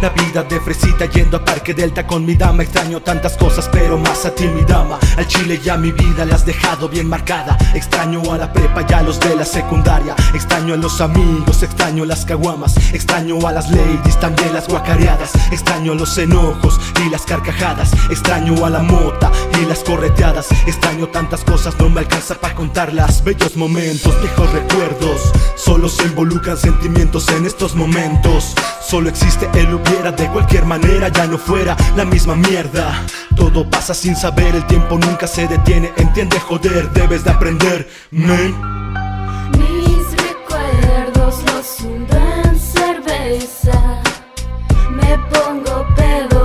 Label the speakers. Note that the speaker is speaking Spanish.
Speaker 1: La vida de fresita yendo a Parque Delta con mi dama. Extraño tantas cosas pero más a ti mi dama. Al chile ya mi vida la has dejado bien marcada. Extraño a la prepa y a los de la secundaria. Extraño a los amigos, extraño las caguamas. Extraño a las ladies, también las guacareadas. Extraño los enojos y las carcajadas. Extraño a la mota y las correteadas. Extraño tantas cosas, no me alcanza para contarlas. Bellos momentos, viejos recuerdos. Solo se involucran sentimientos en estos momentos. Solo existe el hubiera, de cualquier manera ya no fuera la misma mierda. Todo pasa sin saber, el tiempo nunca se detiene. Entiende, joder, debes de aprender, men.
Speaker 2: Mis recuerdos los hundo en cerveza. Me pongo pedo